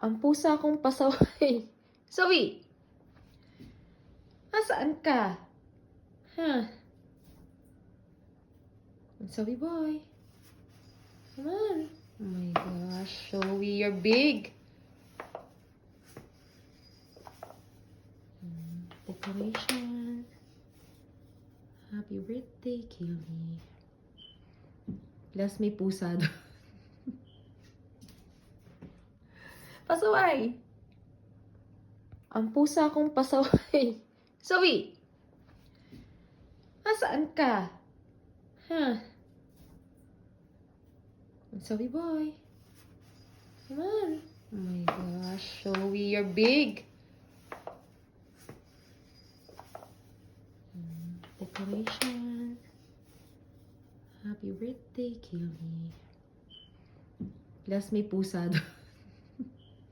Ang pusa kong pasaway. Zoe! Nasaan ka? Huh? Zoe boy. Come on. Oh my gosh, Zoe, you're big. Decoration. Happy birthday, Kaylee. Plus may pusa doon. Pasaway! Ang pusa kong pasaway. Zoe! Nasaan ka? Huh? Zoe boy. Come on. Oh my gosh, Zoe, you're big. Decoration. Happy birthday, Kaylee. Plus may pusa doon.